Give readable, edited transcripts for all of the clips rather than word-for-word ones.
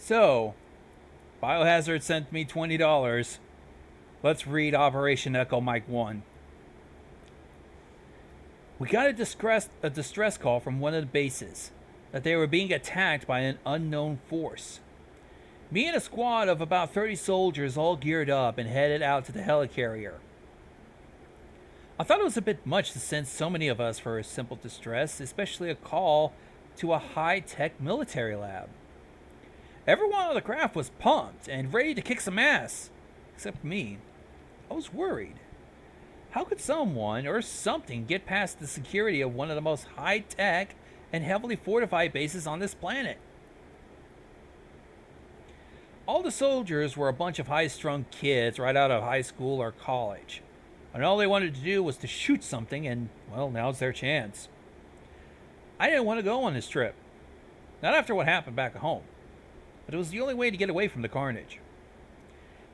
So, Biohazard sent me $20. Let's read Operation Echo Mike 1. We got a distress call from one of the bases that they were being attacked by an unknown force. Me and a squad of about 30 soldiers all geared up and headed out to the helicarrier. I thought it was a bit much to send so many of us for a simple distress, especially a call to a high-tech military lab. Everyone on the craft was pumped and ready to kick some ass, except me. I was worried. How could someone or something get past the security of one of the most high-tech and heavily fortified bases on this planet? All the soldiers were a bunch of high-strung kids right out of high school or college. And all they wanted to do was to shoot something, and, well, now's their chance. I didn't want to go on this trip. Not after what happened back at home. But it was the only way to get away from the carnage.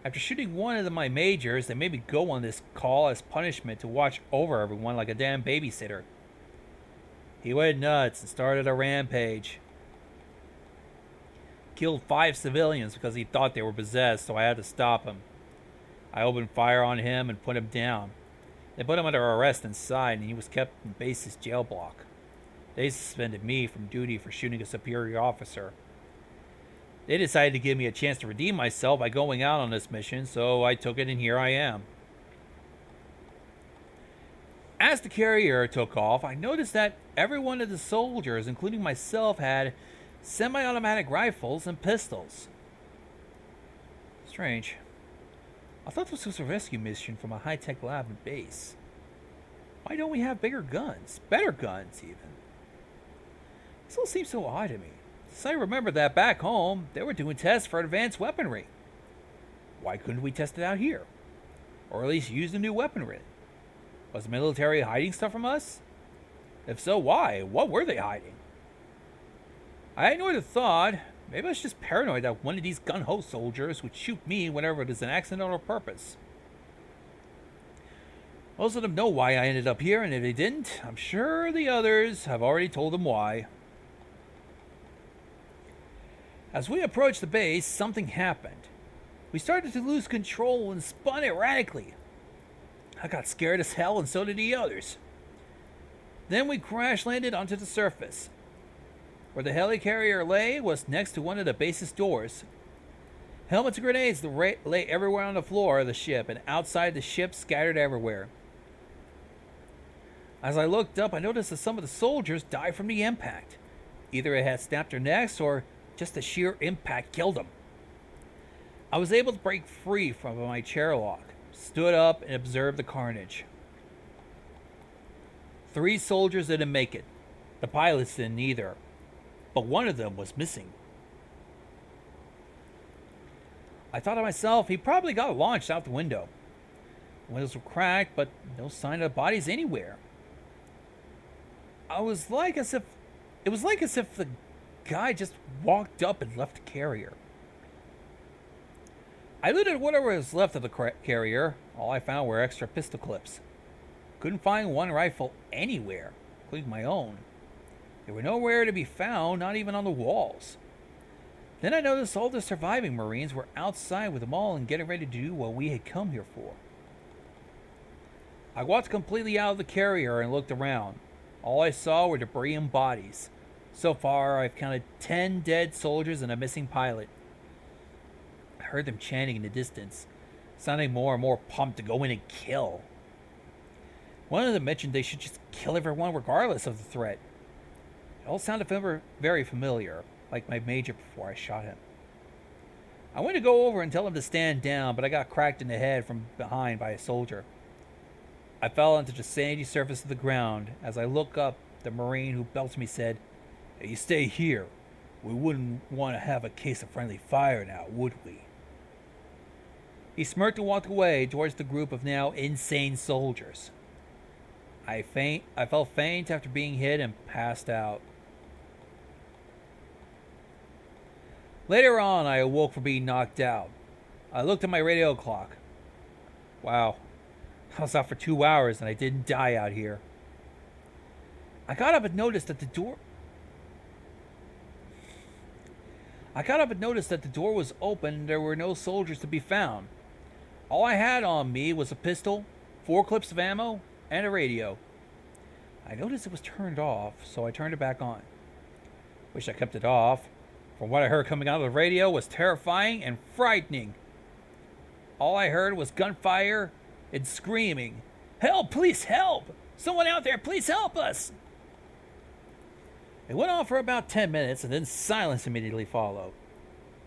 After shooting one of my majors, they made me go on this call as punishment to watch over everyone like a damn babysitter. He went nuts and started a rampage. Killed 5 civilians because he thought they were possessed, so I had to stop him. I opened fire on him and put him down. They put him under arrest inside, and he was kept in base's jail block. They suspended me from duty for shooting a superior officer. They decided to give me a chance to redeem myself by going out on this mission, so I took it, and here I am. As the carrier took off, I noticed that every one of the soldiers, including myself, had semi-automatic rifles and pistols. Strange. I thought this was a rescue mission from a high-tech lab and base. Why don't we have bigger guns? Better guns, even. This all seems so odd to me. Since I remember that back home, they were doing tests for advanced weaponry. Why couldn't we test it out here? Or at least use the new weaponry? Was the military hiding stuff from us? If so, why? What were they hiding? I ignored the thought. Maybe I was just paranoid that one of these gun-ho soldiers would shoot me whenever it was an accident or purpose. Most of them know why I ended up here, and if they didn't, I'm sure the others have already told them why. As we approached the base, something happened. We started to lose control and spun erratically. I got scared as hell, and so did the others. Then we crash-landed onto the surface. Where the helicarrier lay was next to one of the base's doors. Helmets and grenades lay everywhere on the floor of the ship, and outside the ship scattered everywhere. As I looked up, I noticed that some of the soldiers died from the impact. Either it had snapped their necks, or just the sheer impact killed them. I was able to break free from my chair lock, stood up, and observed the carnage. 3 soldiers didn't make it. The pilots didn't either. But one of them was missing. I thought to myself, he probably got launched out the window. The windows were cracked, but no sign of bodies anywhere. It was like as if the guy just walked up and left the carrier. I looted whatever was left of the carrier. All I found were extra pistol clips. Couldn't find one rifle anywhere, including my own. They were nowhere to be found, not even on the walls. Then I noticed all the surviving Marines were outside with them all and getting ready to do what we had come here for. I walked completely out of the carrier and looked around. All I saw were debris and bodies. So far, I've counted 10 dead soldiers and a missing pilot. I heard them chanting in the distance, sounding more and more pumped to go in and kill. One of them mentioned they should just kill everyone regardless of the threat. It all sounded very familiar, like my major before I shot him. I went to go over and tell him to stand down, but I got cracked in the head from behind by a soldier. I fell onto the sandy surface of the ground. As I looked up, the Marine who belted me said, "Hey, you stay here. We wouldn't want to have a case of friendly fire now, would we?" He smirked and walked away towards the group of now insane soldiers. I felt faint after being hit and passed out. Later on, I awoke from being knocked out. I looked at my radio clock. Wow, I was out for 2 hours and I didn't die out here. I got up and noticed that the I got up and noticed that the door was open and there were no soldiers to be found. All I had on me was a pistol, 4 clips of ammo, and a radio. I noticed it was turned off, so I turned it back on. Wish I kept it off. From what I heard coming out of the radio was terrifying and frightening. All I heard was gunfire and screaming. Help! Please help! Someone out there, please help us! It went on for about 10 minutes and then silence immediately followed,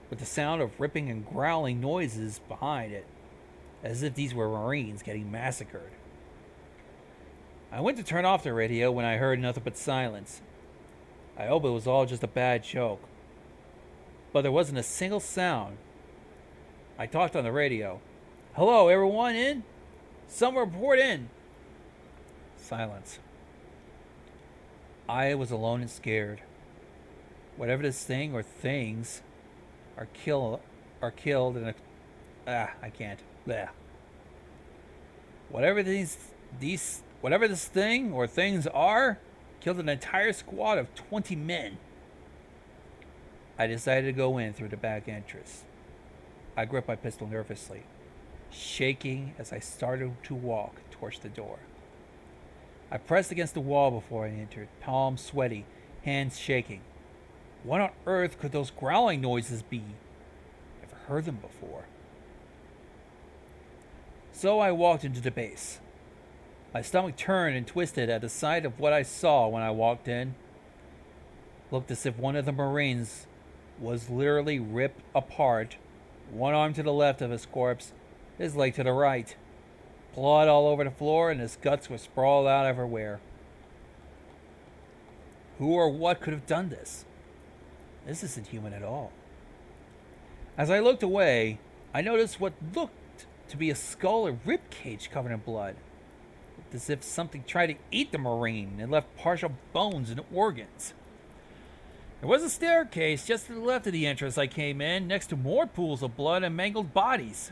with the sound of ripping and growling noises behind it, as if these were Marines getting massacred. I went to turn off the radio when I heard nothing but silence. I hope it was all just a bad joke. But there wasn't a single sound. I talked on the radio. Hello, everyone in? Someone report in. Silence. I was alone and scared. Whatever this thing or things are killed in a I can't. Bleh. Whatever this thing or things are, killed an entire squad of 20 men. I decided to go in through the back entrance. I gripped my pistol nervously, shaking as I started to walk towards the door. I pressed against the wall before I entered, palms sweaty, hands shaking. What on earth could those growling noises be? Never heard them before. So I walked into the base. My stomach turned and twisted at the sight of what I saw when I walked in. Looked as if one of the Marines was literally ripped apart, one arm to the left of his corpse, his leg to the right. Blood all over the floor, and his guts were sprawled out everywhere. Who or what could have done this? This isn't human at all. As I looked away, I noticed what looked to be a skull or rib cage covered in blood. Looked as if something tried to eat the Marine and left partial bones and organs. There was a staircase just to the left of the entrance I came in, next to more pools of blood and mangled bodies.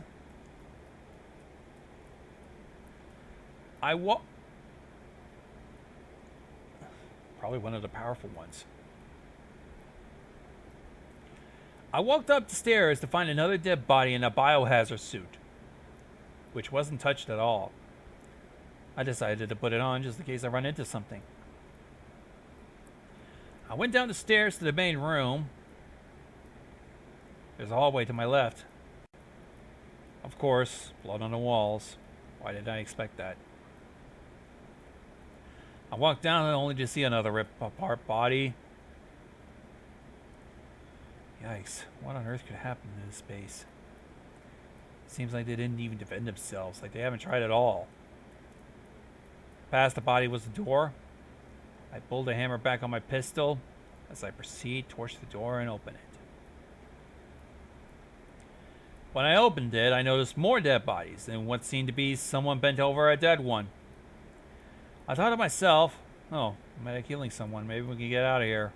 Probably one of the powerful ones. I walked up the stairs to find another dead body in a biohazard suit, which wasn't touched at all. I decided to put it on just in case I run into something. I went down the stairs to the main room. There's a hallway to my left. Of course, blood on the walls. Why did I expect that? I walked down only to see another ripped apart body. Yikes, what on earth could happen in this space? Seems like they didn't even defend themselves, like they haven't tried at all. Past the body was the door. I pulled the hammer back on my pistol as I proceed towards the door and open it. When I opened it, I noticed more dead bodies and what seemed to be someone bent over a dead one. I thought to myself, oh, medic healing someone, maybe we can get out of here.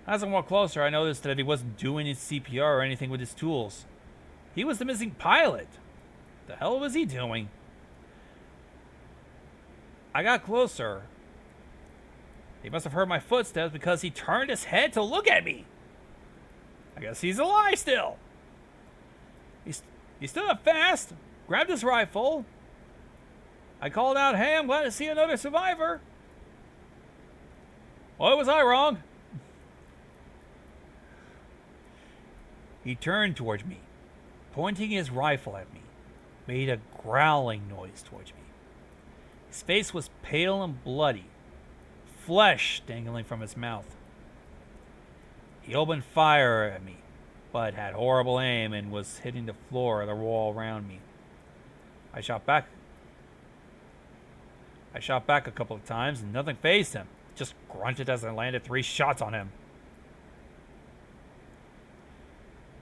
As I walked closer, I noticed that he wasn't doing his CPR or anything with his tools. He was the missing pilot. The hell was he doing? I got closer. He must have heard my footsteps because he turned his head to look at me. I guess he's alive still. He stood up fast, grabbed his rifle. I called out, hey, I'm glad to see another survivor. Why was I wrong? He turned towards me, pointing his rifle at me, made a growling noise towards me. His face was pale and bloody, flesh dangling from his mouth. He opened fire at me, but had horrible aim and was hitting the floor or the wall around me. I shot back a couple of times and nothing fazed him. Just grunted as I landed 3 shots on him.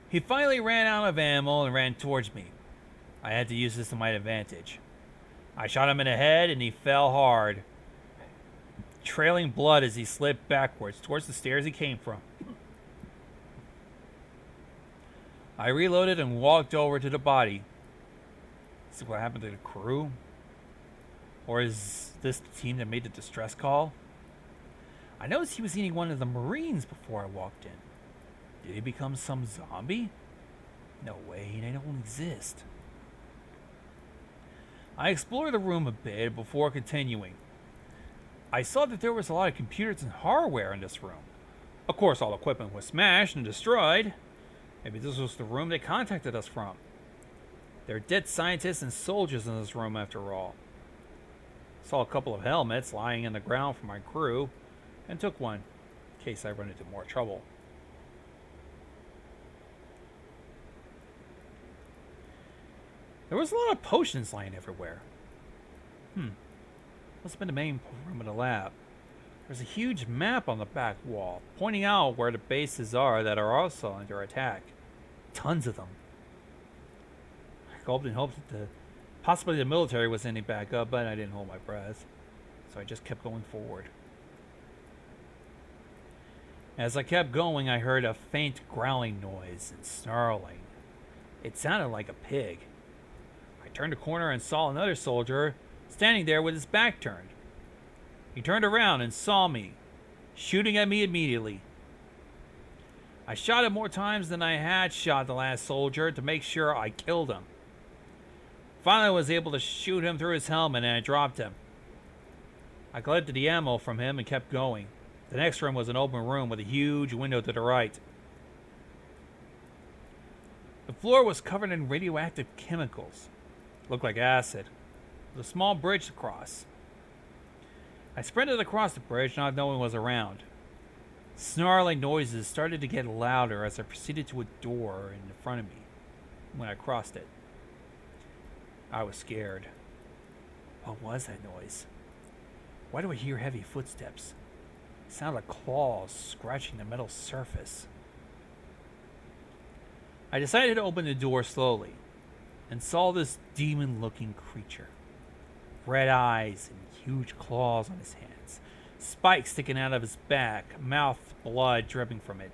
He finally ran out of ammo and ran towards me. I had to use this to my advantage. I shot him in the head and he fell hard, trailing blood as he slid backwards towards the stairs he came from. I reloaded and walked over to the body. See what happened to the crew? Or is this the team that made the distress call? I noticed he was eating one of the Marines before I walked in. Did he become some zombie? No way, they don't exist. I explored the room a bit before continuing. I saw that there was a lot of computers and hardware in this room. Of course, all equipment was smashed and destroyed. Maybe this was the room they contacted us from. There are dead scientists and soldiers in this room after all. Saw a couple of helmets lying on the ground for my crew, and took one, in case I run into more trouble. There was a lot of potions lying everywhere. Must have been the main room of the lab. There's a huge map on the back wall, pointing out where the bases are that are also under attack. Tons of them. I gulped and hoped that possibly the military was sending back up, but I didn't hold my breath. So I just kept going forward. As I kept going, I heard a faint growling noise and snarling. It sounded like a pig. I turned a corner and saw another soldier standing there with his back turned. He turned around and saw me, shooting at me immediately. I shot him more times than I had shot the last soldier to make sure I killed him. Finally, I was able to shoot him through his helmet and I dropped him. I collected the ammo from him and kept going. The next room was an open room with a huge window to the right. The floor was covered in radioactive chemicals. It looked like acid, with a small bridge across. I sprinted across the bridge, not knowing what was around. Snarling noises started to get louder as I proceeded to a door in front of me when I crossed it. I was scared. What was that noise? Why do I hear heavy footsteps? It sounded like claws scratching the metal surface. I decided to open the door slowly and saw this demon-looking creature. Red eyes and huge claws on his hands, spikes sticking out of his back, mouth, blood dripping from it,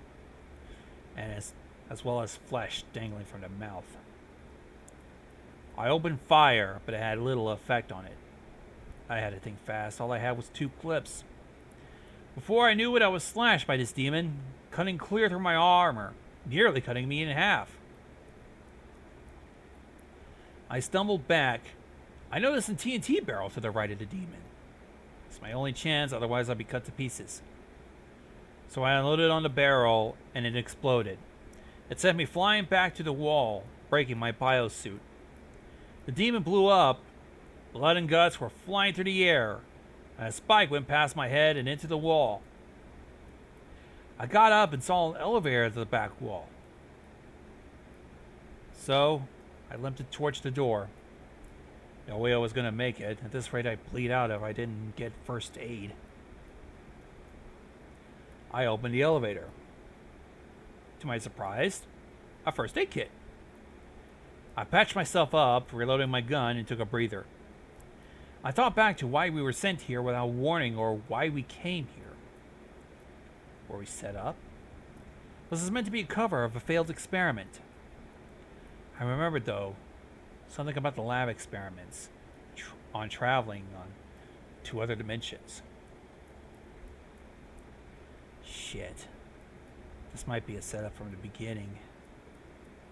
and as well as flesh dangling from the mouth. I opened fire, but it had little effect on it. I had to think fast. All I had was 2 clips. Before I knew it, I was slashed by this demon, cutting clear through my armor, nearly cutting me in half. I stumbled back. I noticed a TNT barrel to the right of the demon. It's my only chance, otherwise I'd be cut to pieces. So I unloaded on the barrel, and it exploded. It sent me flying back to the wall, breaking my biosuit. The demon blew up. Blood and guts were flying through the air, and a spike went past my head and into the wall. I got up and saw an elevator to the back wall. So, I limped towards the door. No way I was going to make it. At this rate, I'd bleed out if I didn't get first aid. I opened the elevator. To my surprise, a first aid kit. I patched myself up, reloading my gun, and took a breather. I thought back to why we were sent here without warning, or why we came here. Were we set up? Was this meant to be a cover of a failed experiment? I remembered, though, something about the lab experiments on traveling on to other dimensions. Shit. This might be a setup from the beginning.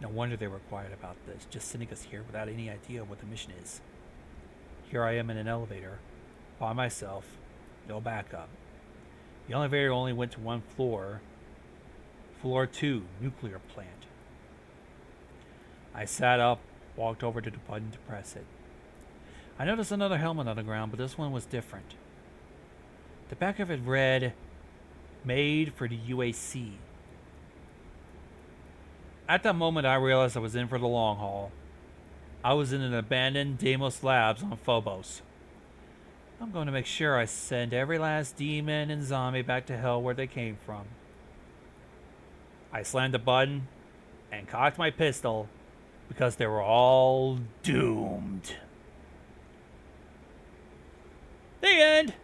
No wonder they were quiet about this, just sending us here without any idea what the mission is. Here I am in an elevator, by myself, no backup. The elevator only went to one floor. Floor 2, nuclear plant. I sat up, walked over to the button to press it. I noticed another helmet on the ground, but this one was different. The back of it read, "Made for the UAC." At that moment, I realized I was in for the long haul. I was in an abandoned Deimos Labs on Phobos. I'm going to make sure I send every last demon and zombie back to hell where they came from. I slammed the button and cocked my pistol because they were all doomed. The end!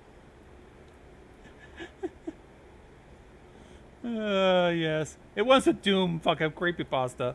Yes. It was a doom fucking creepypasta.